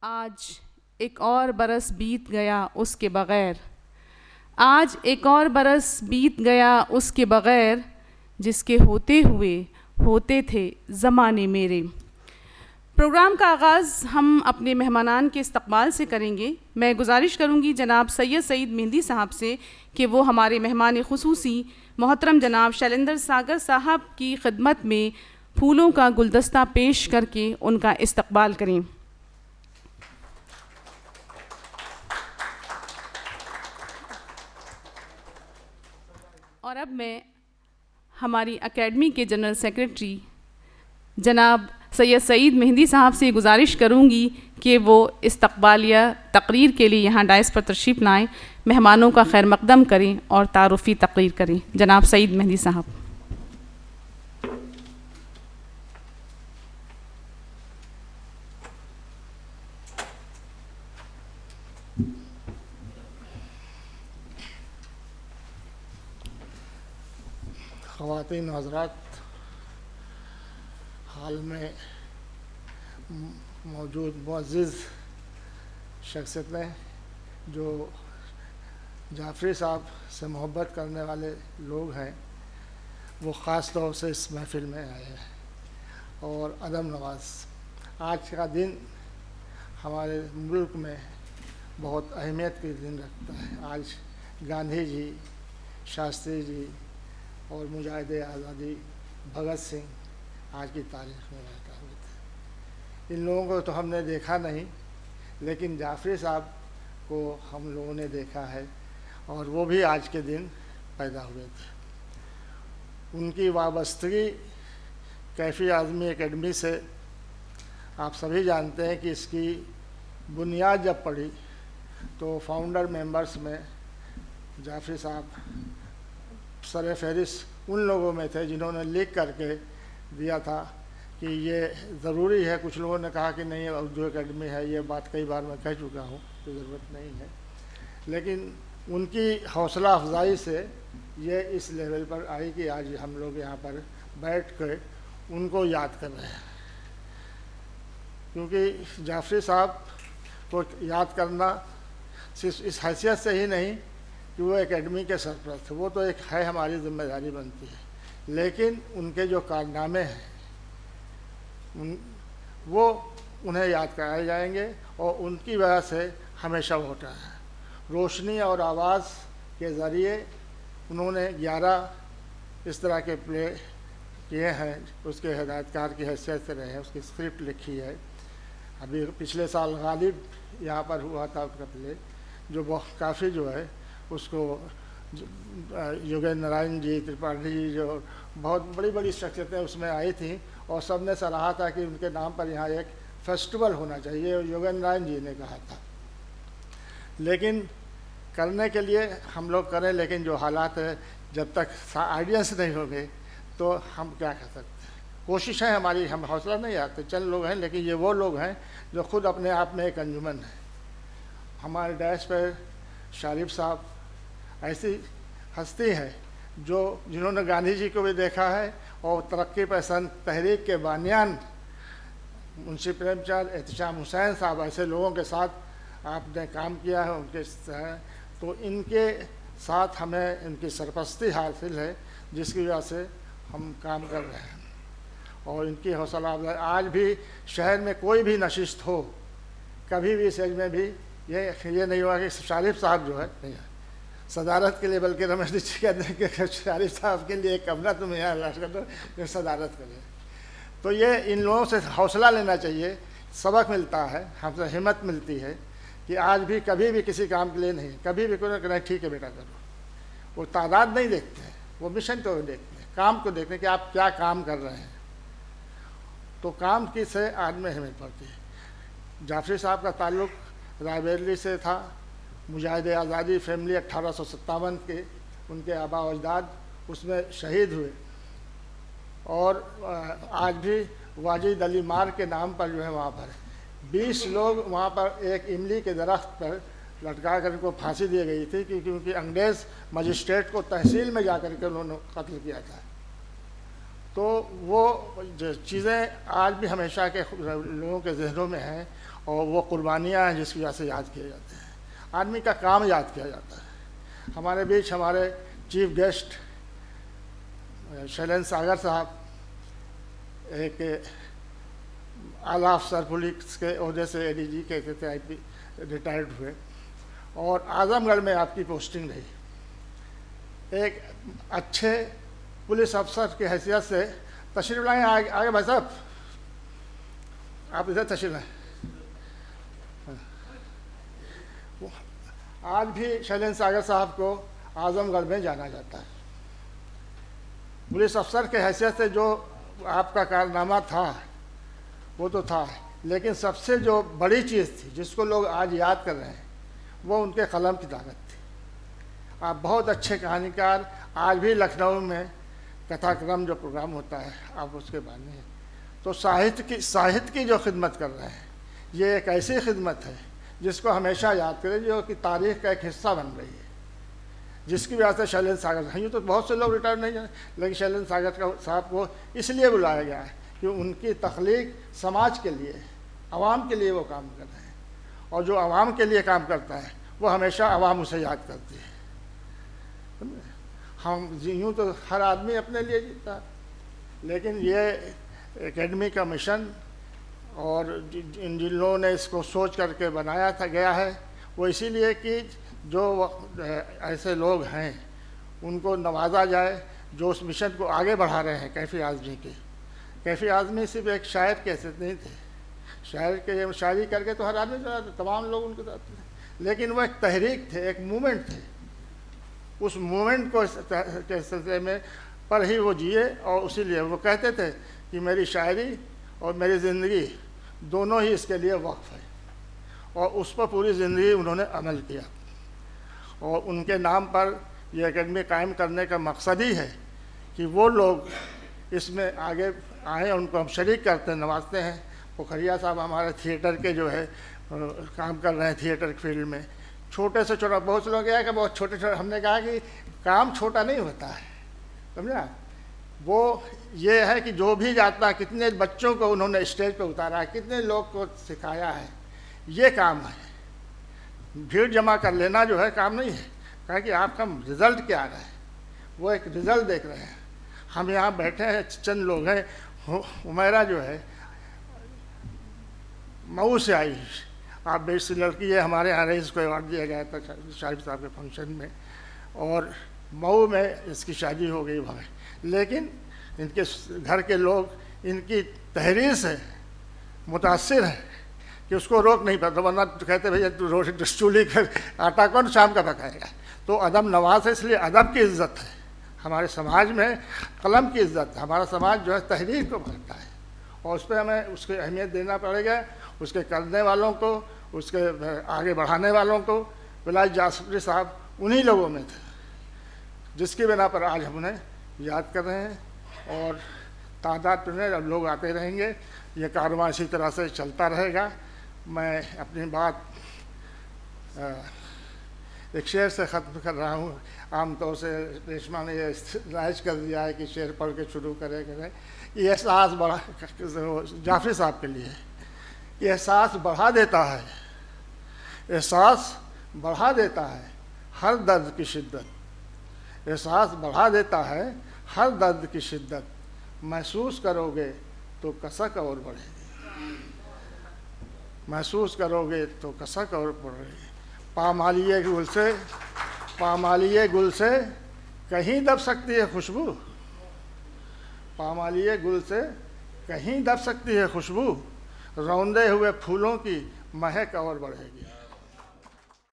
आज एक और बरस बीत गया उसके बग़ैर, आज एक और बरस बीत गया उसके बग़ैर, जिसके होते हुए होते थे ज़माने मेरे। प्रोग्राम का आगाज़ हम अपने मेहमानान के इस्तकबाल से करेंगे। मैं गुजारिश करूँगी जनाब सैयद सईद मेहंदी साहब से कि वो हमारे मेहमान ख़ुसूसी मोहतरम जनाब शैलेंद्र सागर साहब की खिदमत में फूलों का गुलदस्ता पेश करके उनका इस्तकबाल करें। और अब मैं हमारी एकेडमी के जनरल सेक्रेटरी जनाब सैयद सईद मेहंदी साहब से गुजारिश करूंगी कि वो इस्तकबालिया तकरीर के लिए यहाँ डायस पर तशरीफ़ लाएँ, मेहमानों का खैर मकदम करें और तारुफ़ी तकरीर करें। जनाब सईद मेहंदी साहब। ख़वातीन हज़रात, हाल में मौजूद मुअज़्ज़िज़ शख्सियतें जो जाफ़री साहब से मोहब्बत करने वाले लोग हैं, वो ख़ास तौर से इस महफ़िल में आए हैं और अदब नवाज़। आज का दिन हमारे मुल्क में बहुत अहमियत के दिन रखता है। आज गांधी जी, शास्त्री जी और मुजाहिद आज़ादी भगत सिंह आज की तारीख़ में रहता हुए थे। इन लोगों को तो हमने देखा नहीं, लेकिन जाफ़री साहब को हम लोगों ने देखा है और वो भी आज के दिन पैदा हुए थे। उनकी वाबस्तगी कैफ़ी आज़मी एकेडमी से आप सभी जानते हैं कि इसकी बुनियाद जब पड़ी तो फाउंडर मेंबर्स में जाफ़री साहब सर फहरिस्त उन लोगों में थे जिन्होंने लिख करके दिया था कि ये ज़रूरी है। कुछ लोगों ने कहा कि नहीं उर्दू एकेडमी है, ये बात कई बार मैं कह चुका हूँ, तो ज़रूरत नहीं है। लेकिन उनकी हौसला अफजाई से ये इस लेवल पर आई कि आज हम लोग यहाँ पर बैठ कर उनको याद कर रहे हैं। क्योंकि जाफ़री साहब को याद करना सिर्फ इस हैसियत से ही नहीं कि वो एकेडमी के सरपरस्त थे, वो तो एक है हमारी जिम्मेदारी बनती है, लेकिन उनके जो कारनामे हैं वो उन्हें याद कराए जाएंगे और उनकी वजह से हमेशा होता है। रोशनी और आवाज़ के ज़रिए उन्होंने 11 इस तरह के प्ले किए हैं, उसके हिदायतकार की हैसियत से रहे हैं, उसकी स्क्रिप्ट लिखी है। अभी पिछले साल गालिब यहाँ पर हुआ था उसका प्ले, जो बहुत काफ़ी जो है उसको योगेंद्र नारायण जी, त्रिपाठी जी, जो बहुत बड़ी बड़ी शख्सियतें उसमें आई थी और सब ने सराहा था कि उनके नाम पर यहाँ एक फेस्टिवल होना चाहिए, योगेंद्र नारायण जी ने कहा था। लेकिन करने के लिए हम लोग करें, लेकिन जो हालात है जब तक आइडियंस नहीं होंगे तो हम क्या कर सकते हैं। कोशिश है हमारी, हम हौसला नहीं आते, चंद लोग हैं, लेकिन ये वो लोग हैं जो खुद अपने आप में एक अंजुमन है। हमारे डैश पर शारिफ साहब ऐसी हस्ती है जिन्होंने गांधी जी को भी देखा है और तरक्की पसंद तहरीक के बानियान मुंशी प्रेमचंद, एहतशाम हुसैन साहब, ऐसे लोगों के साथ आपने काम किया है। उनके तो इनके साथ हमें इनकी सरपरस्ती हासिल है, जिसकी वजह से हम काम कर रहे हैं और इनकी हौसला अफजाई। आज भी शहर में कोई भी नशिस्त हो, कभी भी स्टेज में भी ये नहीं हुआ कि शारिफ साहब जो है नहीं है सदारत के लिए, बल्कि रमेश जी कहते हैं कि शारिफ साहब के लिए एक कमरा तुम यहाँ लाश कर दो, सदारत करें। तो ये इन लोगों से हौसला लेना चाहिए, सबक मिलता है, हमसे हिम्मत मिलती है कि आज भी कभी भी किसी काम के लिए नहीं, कभी भी कोई नहीं, ठीक है बेटा करो। वो तादाद नहीं देखते हैं, वो मिशन को देखते हैं, काम को देखते हैं कि आप क्या काम कर रहे हैं। तो काम की से आदमी हिम्मत पड़ती है। जाफ़री साहब का ताल्लुक़ रायबरेली से था। मुजाहिद आज़ादी फैमिली 1857 के उनके आबा अजदाद उसमें शहीद हुए और आज भी वाजिद अली मार के नाम पर जो है वहाँ पर 20 लोग वहाँ पर एक इमली के दरख्त पर लटका कर उनको फांसी दी गई थी, क्योंकि अंग्रेज़ मजिस्ट्रेट को तहसील में जा कर के उन्होंने कत्ल किया था। तो वो चीज़ें आज भी हमेशा के लोगों के जहनों में हैं और वो कुर्बानियाँ हैं जिसकी वजह से याद किए जाते हैं। आदमी का काम याद किया जाता है। हमारे बीच हमारे चीफ गेस्ट शैलेंद्र सागर साहब एक आला अफसर पुलिस के ओहदे से एडीजी के थे, आईपी रिटायर्ड हुए और आजमगढ़ में आपकी पोस्टिंग रही। एक अच्छे पुलिस अफसर की हैसियत से तशरीफ लाएँ। आगे भाई साहब, आप इधर तशरीफ लाएँ। आज भी शैलेंद्र सागर साहब को आजमगढ़ में जाना जाता है। पुलिस अफसर के हैसियत से जो आपका कारनामा था वो तो था, लेकिन सबसे जो बड़ी चीज़ थी जिसको लोग आज याद कर रहे हैं वो उनके कलम की ताकत थी। आप बहुत अच्छे कहानीकार, आज भी लखनऊ में कथाक्रम जो प्रोग्राम होता है आप उसके बानी हैं। तो साहित्य की जो खिदमत कर रहे हैं ये एक ऐसी खिदमत है जिसको हमेशा याद करें, जो कि तारीख का एक हिस्सा बन रही है, जिसकी वजह से शैलेंद्र सागर, यूँ तो बहुत से लोग रिटायर नहीं जाए, लेकिन शैलेंद्र सागर साहब को इसलिए बुलाया गया है कि उनकी तख्लीक समाज के लिए, आवाम के लिए वो काम कर रहे हैं, और जो आवाम के लिए काम करता है वो हमेशा आवाम उसे याद करती है। हम यूँ तो हर आदमी अपने लिए जीता है, लेकिन ये एकेडमी का मिशन और जिन लोगों ने इसको सोच करके बनाया था गया है वो इसीलिए कि जो ऐसे लोग हैं उनको नवाजा जाए जो उस मिशन को आगे बढ़ा रहे हैं। कैफ़ी आज़मी के, कैफ़ी आज़मी सिर्फ एक शायर कैसे नहीं थे, शायर के शायरी करके तो हर आदमी तमाम लोग उनके साथ थे, लेकिन वो एक तहरीक थे, एक मूवमेंट थे। उस मूवमेंट को के सिलसिले में पर ही वो जिए, और उसीलिए वो कहते थे कि मेरी शायरी और मेरी ज़िंदगी दोनों ही इसके लिए वक्फ है, और उस पर पूरी ज़िंदगी उन्होंने अमल किया। और उनके नाम पर यह एकेडमी कायम करने का मकसद ही है कि वो लोग इसमें आगे आएँ, उनको हम शरीक करते हैं, नवाजते हैं। पोखरिया साहब हमारे थिएटर के जो है काम कर रहे हैं, थिएटर फील्ड में छोटे से छोटा, बहुत से लोग क्या है कि बहुत छोटे छोटे, हमने कहा कि काम छोटा नहीं होता है, समझा। वो ये है कि जो भी जाता है, कितने बच्चों को उन्होंने स्टेज पे उतारा है, कितने लोग को सिखाया है, ये काम है। भीड़ जमा कर लेना जो है काम नहीं है, कहा कि आपका रिज़ल्ट क्या आ रहा है, वो एक रिज़ल्ट देख रहे हैं। हम यहाँ बैठे हैं, चंद लोग हैं, उमेरा जो है मऊ से आई, आप बेस्ट लड़की है, हमारे यहाँ रही, इसको अवार्ड दिया गया था शाहिद साहब के फंक्शन में, और मऊ में इसकी शादी हो गई वहाँ। लेकिन इनके घर के लोग इनकी तहरीर से मुतासिर हैं कि उसको रोक नहीं पाता, वरना कहते भैया तू रोटी चूल्ही कर आटा कौन शाम का पकाएगा। तो अदब नवाज है, इसलिए अदब की इज़्ज़त है हमारे समाज में, कलम की इज़्ज़त है। हमारा समाज जो है तहरीर को मानता है, और उस पर हमें उसकी अहमियत देना पड़ेगा, उसके करने वालों को, उसके आगे बढ़ाने वालों को। विलायत जाफरी साहब उन्हीं लोगों में थे जिसकी बिना पर आज हम उन्हें याद कर रहे हैं, और तादाद में अब लोग आते रहेंगे, ये कारवां इसी तरह से चलता रहेगा। मैं अपनी बात एक शेर से ख़त्म कर रहा हूँ। आमतौर से रेशमा ने ये राइज कर दिया है कि शेर पढ़ के शुरू करें। ये एहसास बढ़ा, जाफरी साहब के लिए, ये एहसास बढ़ा देता है, एहसास बढ़ा देता है हर दर्द की शिद्दत, एहसास बढ़ा देता है हर दर्द की शिद्दत, महसूस करोगे तो कसक और बढ़ेगी, महसूस करोगे तो कसक और बढ़ेगी। पामालिए गुल से कहीं दब सकती है खुशबू, पामालिए गुल से कहीं दब सकती है खुशबू, रौंदे हुए फूलों की महक और बढ़ेगी।